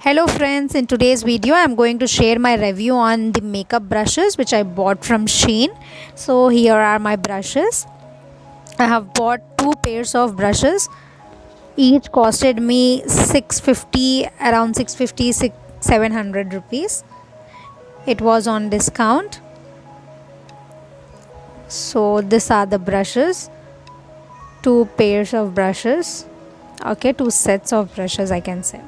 Hello friends, in today's video I am going to share my review on the makeup brushes which I bought from Shein. So here are my brushes. I have bought two pairs of brushes. Each costed me 650, around 650 700 rupees. It was on discount. So these are the brushes. Two pairs of brushes. Okay, two sets of brushes I can say.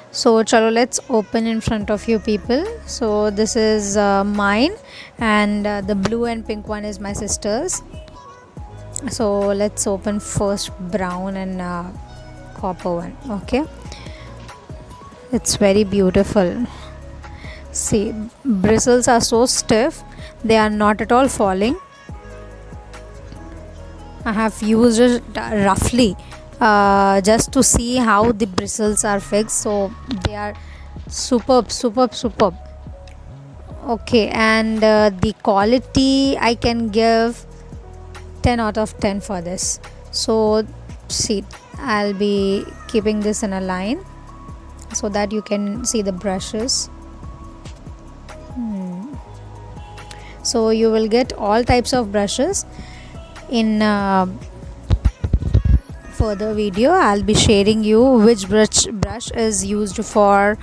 So chalo, let's open in front of you people. So this is mine, and the blue and pink one is my sister's. So let's open first brown and copper one. Okay, it's very beautiful. See, bristles are so stiff, they are not at all falling. I have used it roughly just to see how the bristles are fixed. So they are superb. Okay, and the quality I can give 10 out of 10 for this. So see, I'll be keeping this in a line so that you can see the brushes. So you will get all types of brushes in further video. I'll be sharing you which brush is used for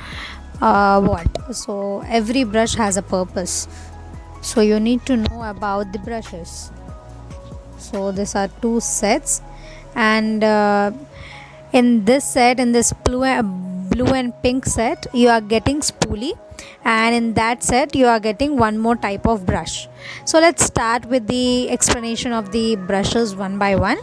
what. So every brush has a purpose, so you need to know about the brushes. So these are two sets, and in this set, in this blue and pink set, you are getting spoolie, and in that set you are getting one more type of brush. So let's start with the explanation of the brushes one by one.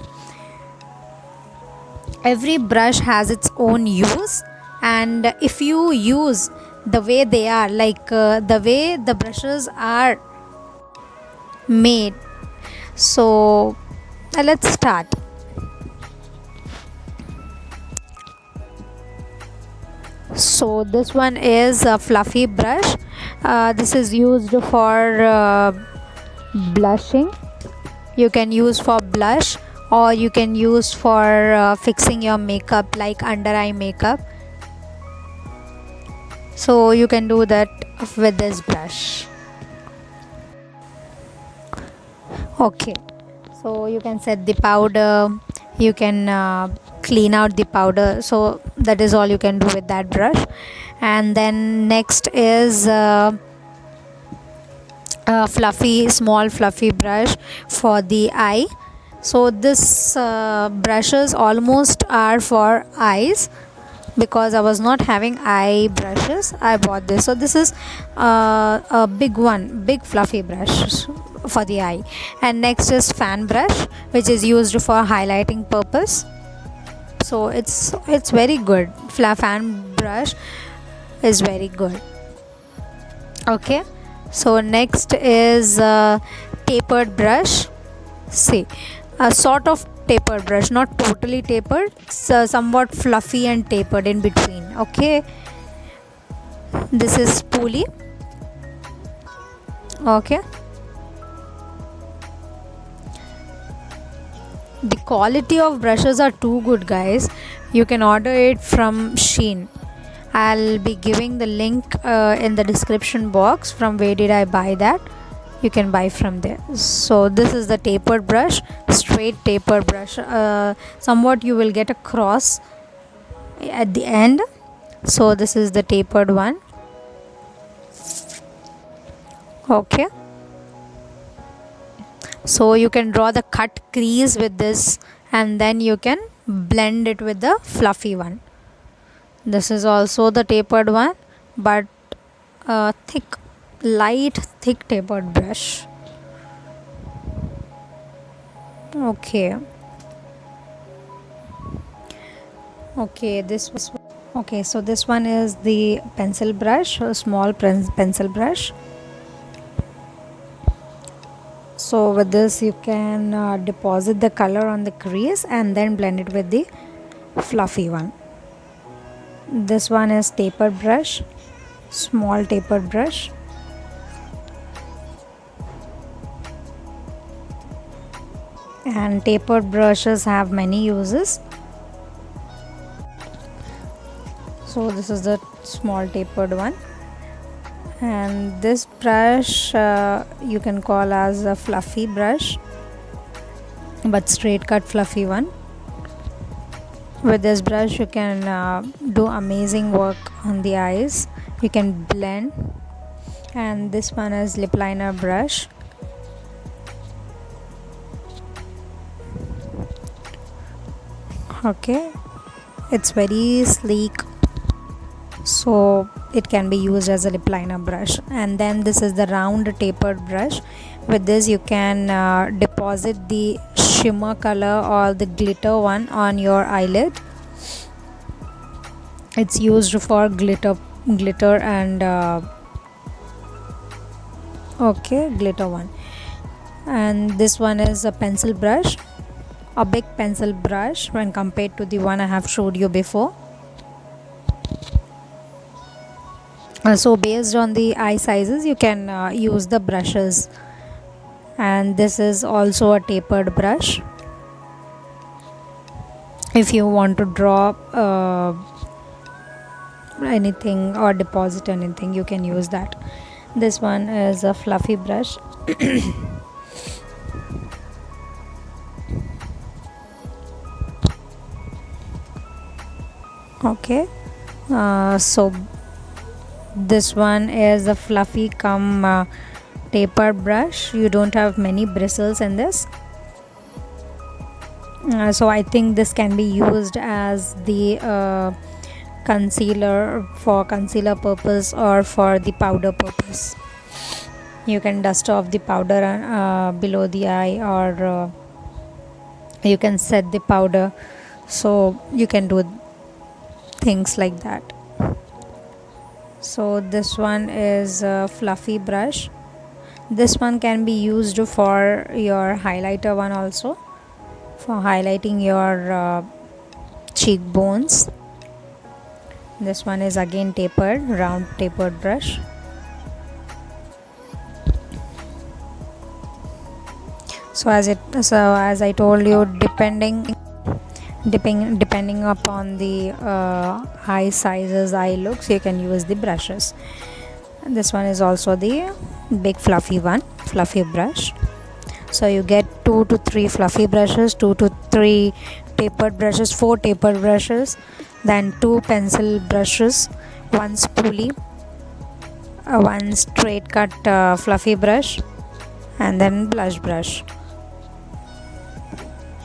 Every brush has its own use, and if you use the way they are, like the way the brushes are made, so let's start. So this one is a fluffy brush. This is used for blushing. You can use for blush, or you can use for fixing your makeup, like under eye makeup. So you can do that with this brush. Okay, so you can set the powder, you can clean out the powder. So that is all you can do with that brush. And then next is a small fluffy brush for the eye. So this brushes almost are for eyes, because I was not having eye brushes. I bought this. So this is a big fluffy brush for the eye. And next is fan brush, which is used for highlighting purpose. So it's very good. Fan brush is very good. Okay, so next is tapered brush. See, a sort of tapered brush, not totally tapered, somewhat fluffy and tapered in between. Okay, this is spoolie. Okay, the quality of brushes are too good, guys. You can order it from Shein. I'll be giving the link in the description box from where did I buy that. You can buy from there. So this is the tapered brush, straight tapered brush. Somewhat you will get a cross at the end. So this is the tapered one. Okay, so you can draw the cut crease with this, and then you can blend it with the fluffy one. This is also the tapered one, but light thick tapered brush. Okay, so this one is the pencil brush, a small pencil brush. So with this you can deposit the color on the crease and then blend it with the fluffy one. This one is tapered brush, small tapered brush. And tapered brushes have many uses. So this is the small tapered one, and this brush you can call as a fluffy brush, but straight cut fluffy one. With this brush you can do amazing work on the eyes. You can blend. And this one is lip liner brush. Okay, it's very sleek, so it can be used as a lip liner brush. And then this is the round tapered brush. With this you can deposit the shimmer color or the glitter one on your eyelid. It's used for glitter and okay, glitter one. And this one is a pencil brush, a big pencil brush when compared to the one I have showed you before. So based on the eye sizes you can use the brushes. And this is also a tapered brush. If you want to draw anything or deposit anything, you can use that. This one is a fluffy brush. Okay, so this one is a fluffy cum tapered brush. You don't have many bristles in this, so I think this can be used as the concealer, for concealer purpose or for the powder purpose. You can dust off the powder below the eye, or you can set the powder, so you can do things like that. So this one is a fluffy brush. This one can be used for your highlighter one also, for highlighting your cheekbones. This one is again tapered, round tapered brush. So as I told you, depending upon the eye sizes, eye looks, you can use the brushes. And this one is also the big fluffy one, fluffy brush. So you get 2 to 3 fluffy brushes, 2 to 3 tapered brushes, 4 tapered brushes, then 2 pencil brushes, 1 spoolie, 1 straight cut fluffy brush, and then blush brush.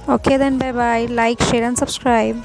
Okay, then bye bye. Like, share and subscribe.